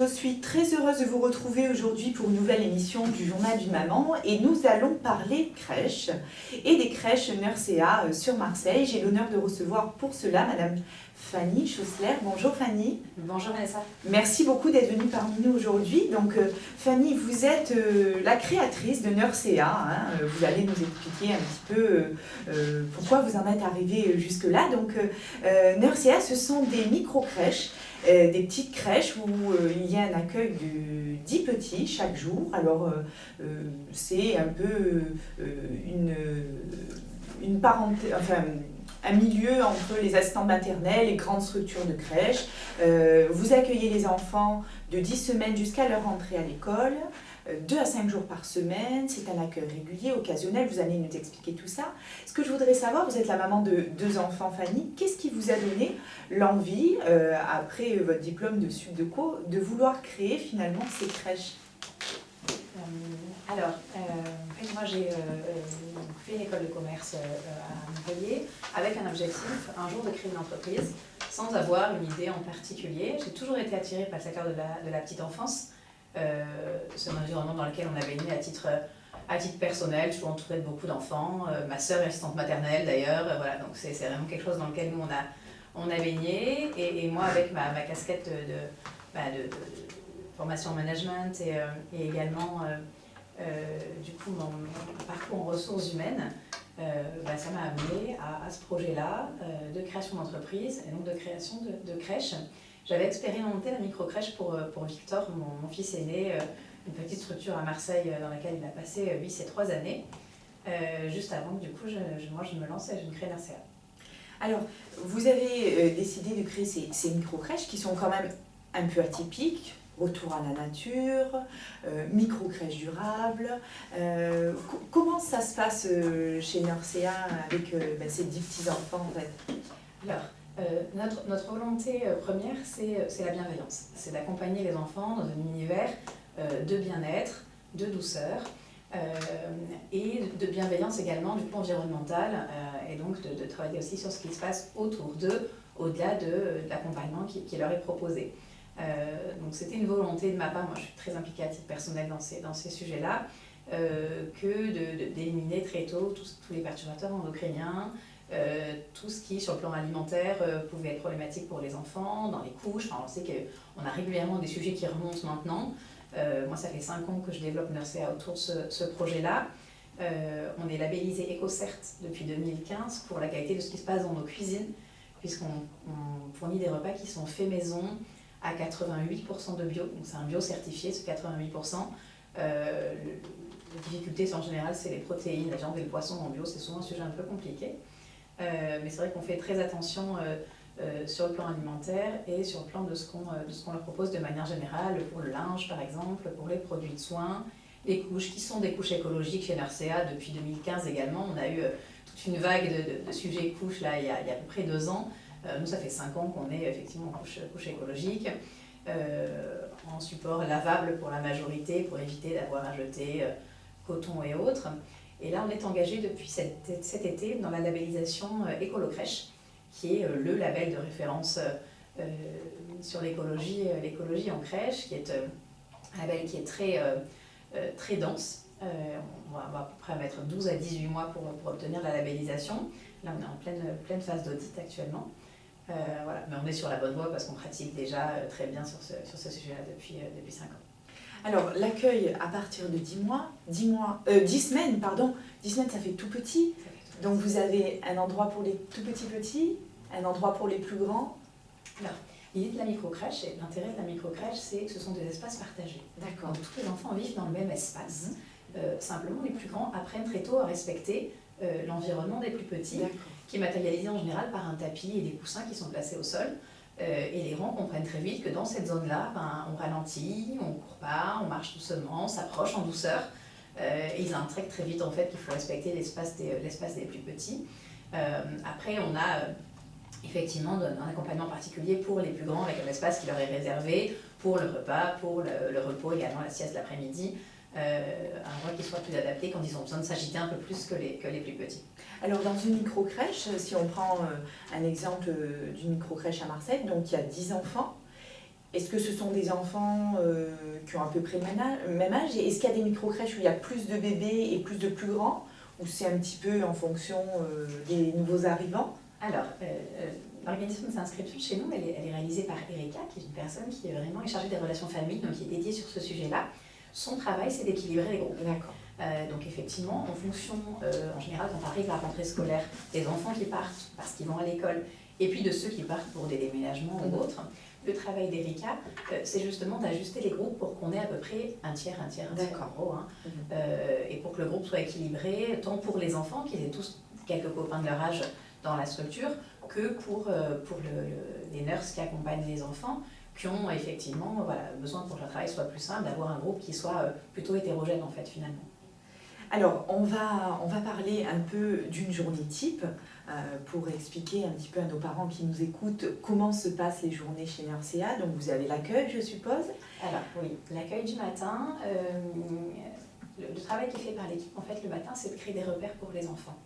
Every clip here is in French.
Je suis très heureuse de vous retrouver aujourd'hui pour une nouvelle émission du Journal d'une maman et nous allons parler crèche et des crèches Nursea sur Marseille. J'ai l'honneur de recevoir pour cela Madame Fanny Chaussler. Bonjour Fanny. Bonjour Vanessa. Merci beaucoup d'être venue parmi nous aujourd'hui. Donc Fanny, vous êtes la créatrice de Nursea. Vous allez nous expliquer un petit peu pourquoi vous en êtes arrivée jusque-là. Donc Nursea, ce sont des micro-crèches. Des petites crèches où il y a un accueil de 10 petits chaque jour. Alors, c'est un peu une parenté, enfin, un milieu entre les assistantes maternelles, les grandes structures de crèche. Vous accueillez les enfants de 10 semaines jusqu'à leur entrée à l'école, 2 à 5 jours par semaine. C'est un accueil régulier, occasionnel. Vous allez nous expliquer tout ça. Ce que je voudrais savoir, vous êtes la maman de 2 enfants, Fanny. Qu'est-ce qui vous a donné l'envie, après votre diplôme de Subdeco, de vouloir créer finalement ces crèches? Moi j'ai fait une école de commerce à Montpellier avec un objectif, un jour de créer une entreprise, sans avoir une idée en particulier. J'ai toujours été attirée par le secteur de la petite enfance. C'est un environnement dans lequel on a baigné à titre personnel, toujours entourée de beaucoup d'enfants. Ma sœur est assistante maternelle d'ailleurs, voilà, donc c'est vraiment quelque chose dans lequel nous on a baigné. Et moi, avec ma casquette de formation en management et également du coup mon parcours en ressources humaines, ça m'a amené à ce projet-là de création d'entreprise et donc de création de crèche. J'avais expérimenté la micro-crèche pour Victor, mon fils aîné, une petite structure à Marseille dans laquelle il a passé lui ses 3 années, juste avant que du coup je me lance et je crée Nursea. Alors, vous avez décidé de créer ces micro-crèches qui sont quand même un peu atypiques, retour à la nature, micro-crèche durable. Comment ça se passe chez Nursea avec ces 10 petits-enfants en fait? Alors, notre volonté première, c'est la bienveillance. C'est d'accompagner les enfants dans un univers de bien-être, de douceur et de bienveillance également du coup environnemental et donc de travailler aussi sur ce qui se passe autour d'eux, au-delà de l'accompagnement qui leur est proposé. Donc c'était une volonté de ma part, moi je suis très impliquée à titre personnel dans ces sujets-là, que d'éliminer très tôt tous les perturbateurs endocriniens, tout ce qui sur le plan alimentaire pouvait être problématique pour les enfants, dans les couches. Enfin, on sait qu'on a régulièrement des sujets qui remontent maintenant. Moi ça fait 5 ans que je développe Nursea autour de ce projet-là. On est labellisé EcoCert depuis 2015 pour la qualité de ce qui se passe dans nos cuisines, puisqu'on fournit des repas qui sont faits maison à 88% de bio, donc c'est un bio certifié, ce 88%. La difficulté en général c'est les protéines, la viande et le poisson en bio, c'est souvent un sujet un peu compliqué. Mais c'est vrai qu'on fait très attention sur le plan alimentaire et sur le plan de ce qu'on leur propose de manière générale, pour le linge par exemple, pour les produits de soins, les couches qui sont des couches écologiques chez Nursea depuis 2015 également. On a eu toute une vague de sujets couches là, il y a à peu près 2 ans. Nous ça fait 5 ans qu'on est effectivement en couche écologique, en support lavable pour la majorité, pour éviter d'avoir à jeter coton et autres. Et là, on est engagé depuis cet été dans la labellisation Écolo-Crèche, qui est le label de référence sur l'écologie en crèche, qui est un label qui est très dense. On va à peu près mettre 12 à 18 mois pour obtenir la labellisation. Là, on est en pleine phase d'audit actuellement. Voilà. Mais on est sur la bonne voie parce qu'on pratique déjà très bien sur ce sujet-là depuis 5 ans. Alors, l'accueil à partir de 10 semaines, pardon. 10 semaines, ça fait tout petit. Donc, vous avez un endroit pour les tout petits, un endroit pour les plus grands. Alors, l'idée de la micro-crèche et l'intérêt de la micro-crèche, c'est que ce sont des espaces partagés. D'accord. Donc, tous les enfants vivent dans le même espace. Simplement, les plus grands apprennent très tôt à respecter l'environnement des plus petits, qui est matérialisé en général par un tapis et des coussins qui sont placés au sol. Et les grands comprennent très vite que dans cette zone-là, on ralentit, on ne court pas, on marche doucement, on s'approche en douceur. Et ils intègrent très vite en fait qu'il faut respecter l'espace des plus petits. Après, on a effectivement un accompagnement particulier pour les plus grands avec un espace qui leur est réservé pour le repas, pour le repos, également la sieste l'après-midi. Un endroit qui soit plus adapté quand ils ont besoin de s'agiter un peu plus que les plus petits. Alors dans une micro-crèche, si on prend un exemple d'une micro-crèche à Marseille, donc il y a 10 enfants, Est-ce que ce sont des enfants qui ont à peu près le même âge? Est-ce qu'il y a des micro-crèches où il y a plus de bébés et plus de plus grands? Ou c'est un petit peu en fonction des nouveaux arrivants? Alors, l'organisation des inscriptions chez nous, elle est réalisée par Erika, qui est une personne qui est vraiment chargée des relations familles, donc qui est dédiée sur ce sujet-là. Son travail, c'est d'équilibrer les groupes. D'accord. Donc effectivement, en fonction, en général, quand arrive la rentrée scolaire, des enfants qui partent parce qu'ils vont à l'école, et puis de ceux qui partent pour des déménagements ou autres, le travail d'Erika, c'est justement d'ajuster les groupes pour qu'on ait à peu près un tiers en gros, hein, et pour que le groupe soit équilibré, tant pour les enfants, qu'ils aient tous quelques copains de leur âge dans la structure, que pour les nurses qui accompagnent les enfants, qui ont effectivement besoin pour que leur travail soit plus simple, d'avoir un groupe qui soit plutôt hétérogène en fait finalement. Alors, on va parler un peu d'une journée type pour expliquer un petit peu à nos parents qui nous écoutent comment se passent les journées chez Nursea. Donc, vous avez l'accueil, je suppose. Alors, oui, l'accueil du matin, le travail qui est fait par l'équipe, en fait, le matin, c'est de créer des repères pour les enfants.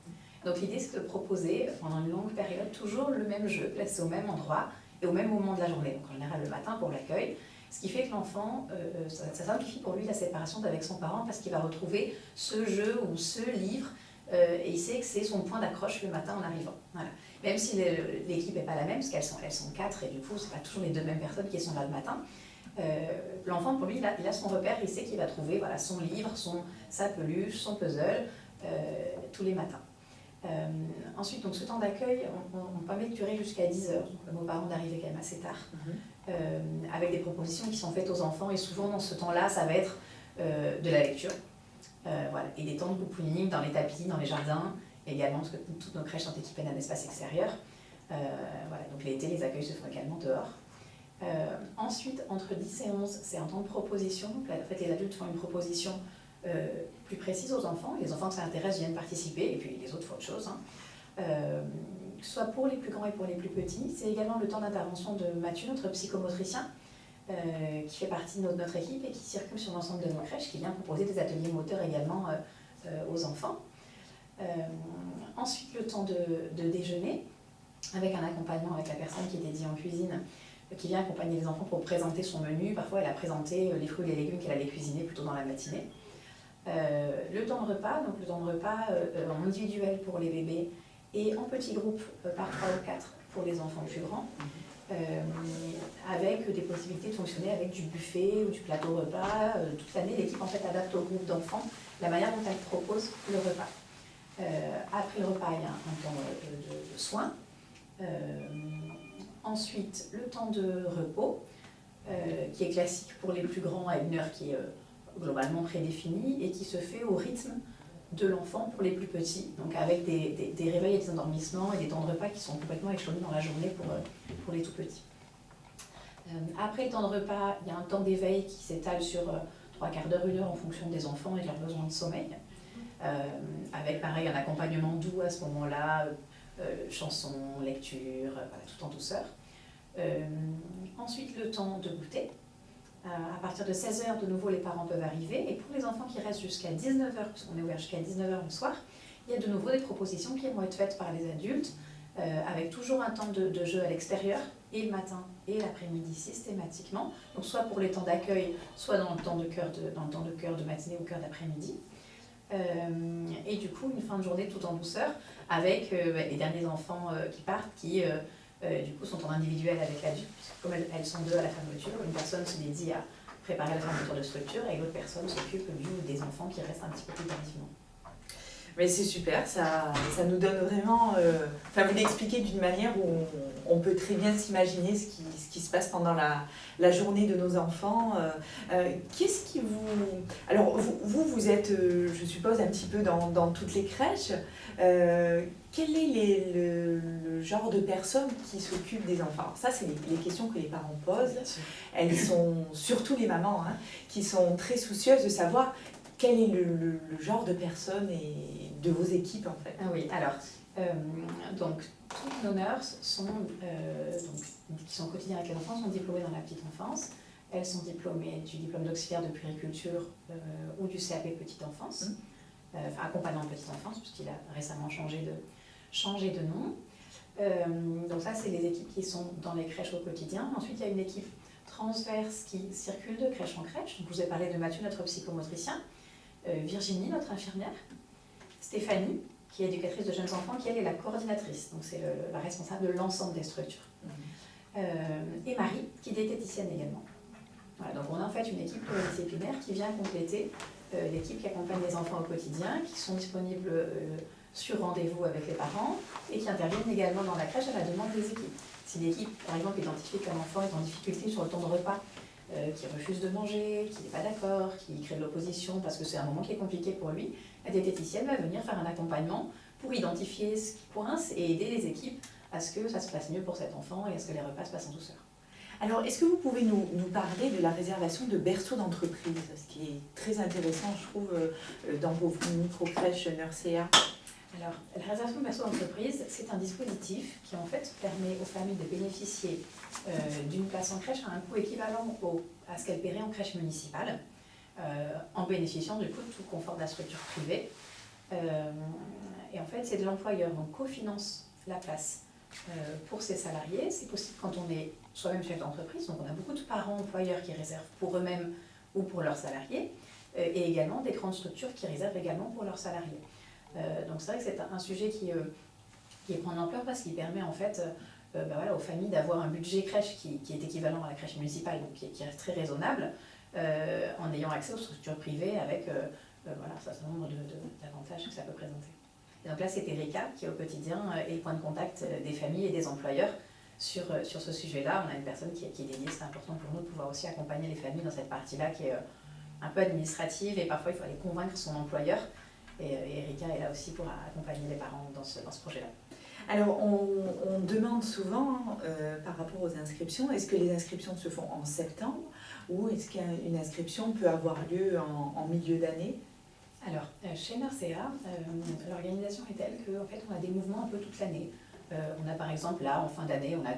Donc, l'idée, c'est de proposer pendant une longue période toujours le même jeu, placé au même endroit et au même moment de la journée. Donc, en général, le matin pour l'accueil. Ce qui fait que l'enfant, ça simplifie pour lui la séparation avec son parent parce qu'il va retrouver ce jeu ou ce livre et il sait que c'est son point d'accroche le matin en arrivant. Voilà. Même si l'équipe n'est pas la même, parce qu'elles sont 4 et du coup, ce n'est pas toujours les 2 mêmes personnes qui sont là le matin, l'enfant, pour lui, il a son repère, il sait qu'il va trouver son livre, sa peluche, son puzzle tous les matins. Ensuite, donc, ce temps d'accueil, on permet de durer jusqu'à 10h, donc nos parents d'arriver quand même assez tard. Avec des propositions qui sont faites aux enfants et souvent dans ce temps-là ça va être de la lecture et des temps de cocooning dans les tapis, dans les jardins également parce que toutes nos crèches sont équipées d'un espace extérieur donc l'été les accueils se font également dehors. Ensuite entre 10 et 11 c'est un temps de proposition donc là, en fait les adultes font une proposition plus précise aux enfants, les enfants que ça intéresse viennent participer et puis les autres font autre chose soit pour les plus grands et pour les plus petits. C'est également le temps d'intervention de Mathieu, notre psychomotricien, qui fait partie de notre équipe et qui circule sur l'ensemble de nos crèches, qui vient proposer des ateliers moteurs également aux enfants. Ensuite, le temps de déjeuner, avec un accompagnement avec la personne qui est dédiée en cuisine, qui vient accompagner les enfants pour présenter son menu. Parfois, elle a présenté les fruits et les légumes qu'elle allait cuisiner plutôt dans la matinée. Le temps de repas, donc le temps de repas en individuel pour les bébés, et en petits groupes par 3 ou 4 pour les enfants plus grands, avec des possibilités de fonctionner avec du buffet ou du plateau repas. Toute l'année, l'équipe en fait adapte au groupe d'enfants la manière dont elle propose le repas. Après le repas, il y a un temps de soins. Ensuite, le temps de repos, qui est classique pour les plus grands à une heure qui est globalement prédéfinie et qui se fait au rythme de l'enfant pour les plus petits, donc avec des réveils et des endormissements et des temps de repas qui sont complètement échelonnés dans la journée pour les tout petits. Après le temps de repas, il y a un temps d'éveil qui s'étale sur 3 quarts d'heure, 1 heure en fonction des enfants et de leurs besoins de sommeil, avec pareil un accompagnement doux à ce moment-là, chansons, lecture, tout en douceur. Ensuite le temps de goûter. À partir de 16h, de nouveau, les parents peuvent arriver. Et pour les enfants qui restent jusqu'à 19h, puisqu'on est ouvert jusqu'à 19h le soir, il y a de nouveau des propositions qui vont être faites par les adultes, avec toujours un temps de jeu à l'extérieur, et le matin et l'après-midi systématiquement. Donc soit pour les temps d'accueil, soit dans le temps de cœur de matinée ou cœur d'après-midi. Et du coup, une fin de journée tout en douceur, avec les derniers enfants qui partent, qui... du coup, sont en individuel avec l'adulte, puisque comme elles sont 2 à la fermeture, une personne se dédie à préparer la fermeture de structure et l'autre personne s'occupe du ou des enfants qui restent un petit peu plus tardivement. Mais c'est super, ça nous donne vraiment... vous l'expliquez d'une manière où on peut très bien s'imaginer ce qui se passe pendant la journée de nos enfants. Qu'est-ce qui vous... Alors, vous êtes, je suppose, un petit peu dans toutes les crèches. Quel est le genre de personnes qui s'occupent des enfants? Alors ça, c'est les questions que les parents posent. Elles sont, surtout les mamans, qui sont très soucieuses de savoir quel est le genre de personnes et de vos équipes en fait. Ah oui, alors, donc toutes nos nurses qui sont au quotidien avec les enfants sont diplômées dans la petite enfance. Elles sont diplômées du diplôme d'auxiliaire de puériculture ou du CAP petite enfance, accompagnant petite enfance puisqu'il a récemment changé de nom. Donc ça, c'est les équipes qui sont dans les crèches au quotidien. Ensuite, il y a une équipe transverses qui circulent de crèche en crèche. Donc, je vous ai parlé de Mathieu, notre psychomotricien, Virginie, notre infirmière, Stéphanie, qui est éducatrice de jeunes enfants, qui elle est la coordinatrice, donc c'est la responsable de l'ensemble des structures. Et Marie, qui est diététicienne également. Voilà, donc on a en fait une équipe pluridisciplinaire qui vient compléter l'équipe qui accompagne les enfants au quotidien, qui sont disponibles sur rendez-vous avec les parents et qui interviennent également dans la crèche à la demande des équipes. Si l'équipe, par exemple, identifie qu'un enfant est en difficulté sur le temps de repas, qui refuse de manger, qui n'est pas d'accord, qui crée de l'opposition parce que c'est un moment qui est compliqué pour lui, la diététicienne va venir faire un accompagnement pour identifier ce qui coince et aider les équipes à ce que ça se passe mieux pour cet enfant et à ce que les repas se passent en douceur. Alors, est-ce que vous pouvez nous parler de la réservation de berceaux d'entreprise, ce qui est très intéressant, je trouve, dans vos micro-crèches Nursea? Alors, la réservation de berceaux d'entreprise, c'est un dispositif qui en fait permet aux familles de bénéficier d'une place en crèche à un coût équivalent à ce qu'elles paieraient en crèche municipale, en bénéficiant du coup de tout le confort de la structure privée. Et en fait, c'est de l'employeur, donc cofinance la place pour ses salariés. C'est possible quand on est soi-même chef d'entreprise, donc on a beaucoup de parents employeurs qui réservent pour eux-mêmes ou pour leurs salariés, et également des grandes structures qui réservent également pour leurs salariés. Donc c'est vrai que c'est un sujet qui prend de l'ampleur parce qu'il permet en fait aux familles d'avoir un budget crèche qui est équivalent à la crèche municipale, donc qui reste très raisonnable, en ayant accès aux structures privées avec un certain nombre d'avantages que ça peut présenter. Et donc là, c'est Erika qui, au quotidien, est le point de contact des familles et des employeurs sur ce sujet-là. On a une personne qui est dédiée, c'est important pour nous de pouvoir aussi accompagner les familles dans cette partie-là qui est un peu administrative et parfois il faut aller convaincre son employeur. Et Erika est là aussi pour accompagner les parents dans ce projet-là. Alors, on demande souvent par rapport aux inscriptions, est-ce que les inscriptions se font en septembre ou est-ce qu'une inscription peut avoir lieu en milieu d'année? Alors, chez Nursea, l'organisation est telle qu'en fait, on a des mouvements un peu toute l'année. On a par exemple, là, en fin d'année, on a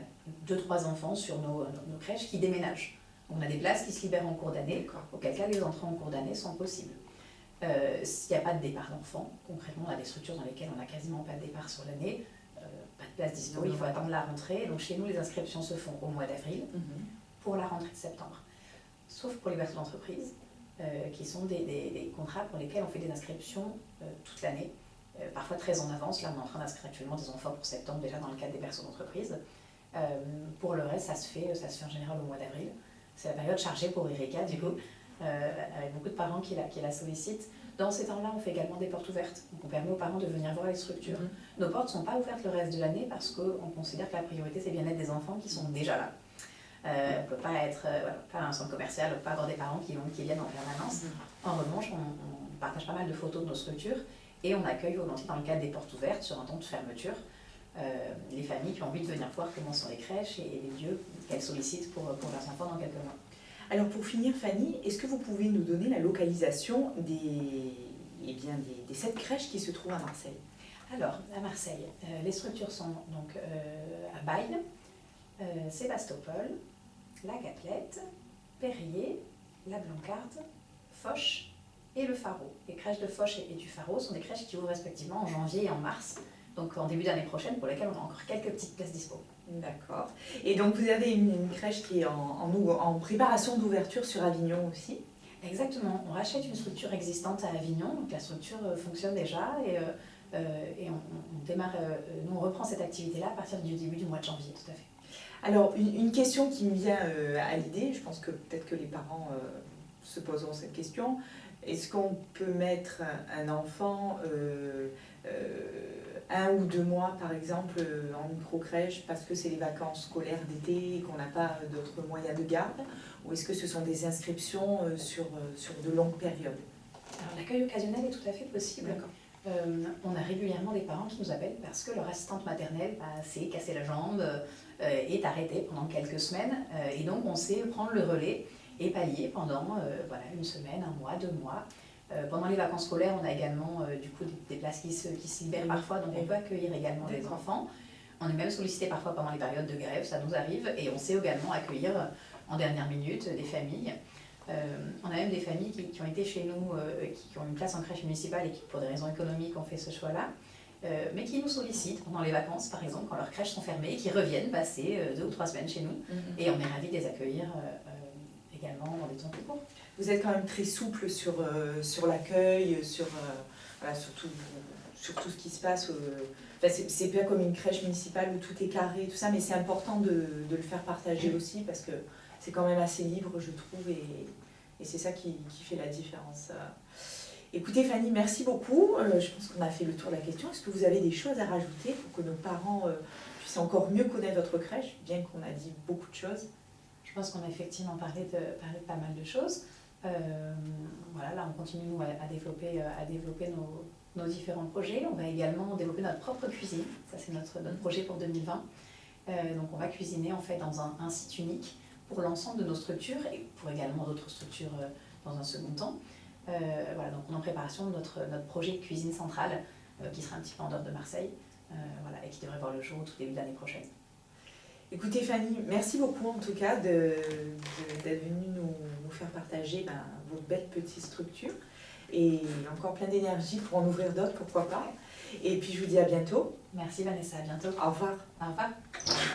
2-3 enfants sur nos crèches qui déménagent. On a des places qui se libèrent en cours d'année, auquel cas les entrées en cours d'année sont possibles. S'il n'y a pas de départ d'enfants, concrètement, on a des structures dans lesquelles on n'a quasiment pas de départ sur l'année, pas de place disponible, il faut attendre la rentrée. Donc chez nous, les inscriptions se font au mois d'avril pour la rentrée de septembre. Sauf pour les berceaux d'entreprise, qui sont des contrats pour lesquels on fait des inscriptions toute l'année, parfois très en avance. Là, on est en train d'inscrire actuellement des enfants pour septembre, déjà dans le cadre des berceaux d'entreprise. Pour le reste, ça se fait en général au mois d'avril. C'est la période chargée pour Erika, du coup, avec beaucoup de parents qui la sollicitent. Dans ces temps-là, on fait également des portes ouvertes. Donc on permet aux parents de venir voir les structures. Nos portes ne sont pas ouvertes le reste de l'année parce qu'on considère que la priorité, c'est le bien-être des enfants qui sont déjà là. On ne peut pas être pas un centre commercial, on ne peut pas avoir des parents qui viennent en permanence. En revanche, on partage pas mal de photos de nos structures et on accueille volontiers dans le cadre des portes ouvertes sur un temps de fermeture les familles qui ont envie de venir voir comment sont les crèches et les lieux qu'elles sollicitent pour leurs enfants dans quelques mois. Alors pour finir, Fanny, est-ce que vous pouvez nous donner la localisation des 7 crèches qui se trouvent à Marseille? Alors, à Marseille, les structures sont donc à Baille, Sébastopol, La Caplette, Périer, La Blancarde, Foch et le Pharo. Les crèches de Foch et du Pharo sont des crèches qui ouvrent respectivement en janvier et en mars, donc en début d'année prochaine, pour lesquelles on a encore quelques petites places dispo. D'accord. Et donc vous avez une crèche qui est en préparation d'ouverture sur Avignon aussi? Exactement. On rachète une structure existante à Avignon, donc la structure fonctionne déjà et on démarre, nous on reprend cette activité-là à partir du début du mois de janvier, tout à fait. Alors une question qui me vient à l'idée, je pense que peut-être que les parents se poseront cette question, est-ce qu'on peut mettre un enfant 1 ou 2 mois par exemple en micro-crèche parce que c'est les vacances scolaires d'été et qu'on n'a pas d'autres moyens de garde, ou est-ce que ce sont des inscriptions sur de longues périodes? Alors l'accueil occasionnel est tout à fait possible. On a régulièrement des parents qui nous appellent parce que leur assistante maternelle s'est cassé la jambe, est arrêtée pendant quelques semaines et donc on sait prendre le relais et pallier pendant 1 semaine, 1 mois, 2 mois. Pendant les vacances scolaires, on a également du coup des places qui se libèrent parfois, donc on peut accueillir également des enfants. On est même sollicité parfois pendant les périodes de grève, ça nous arrive, et on sait également accueillir en dernière minute des familles. On a même des familles qui ont été chez nous, qui ont une place en crèche municipale et qui, pour des raisons économiques, ont fait ce choix-là. mais qui nous sollicitent pendant les vacances, par exemple, quand leurs crèches sont fermées, qui reviennent passer 2 ou 3 semaines chez nous. Et on est ravis de les accueillir également dans des temps plus courts. Vous êtes quand même très souple sur l'accueil, voilà, sur tout ce qui se passe. Enfin, c'est pas comme une crèche municipale où tout est carré, tout ça, mais c'est important de le faire partager aussi parce que c'est quand même assez libre, je trouve, et c'est ça qui fait la différence. Écoutez Fanny, merci beaucoup. Je pense qu'on a fait le tour de la question. Est-ce que vous avez des choses à rajouter pour que nos parents puissent encore mieux connaître votre crèche, bien qu'on a dit beaucoup de choses? Je pense qu'on a effectivement parlé de pas mal de choses. Voilà, là on continue nous, à développer nos différents projets. On va également développer notre propre cuisine. Ça c'est notre projet pour 2020. Donc on va cuisiner en fait dans un site unique pour l'ensemble de nos structures et pour également d'autres structures dans un second temps. Voilà, donc on est en préparation de notre projet cuisine centrale qui sera un petit peu en dehors de Marseille, voilà, et qui devrait voir le jour au tout début de l'année prochaine. Écoutez Fanny, merci beaucoup en tout cas d'être venue nous faire partager vos belles petites structures et encore plein d'énergie pour en ouvrir d'autres, pourquoi pas. Et puis je vous dis à bientôt. Merci Vanessa, à bientôt. Au revoir. Au revoir.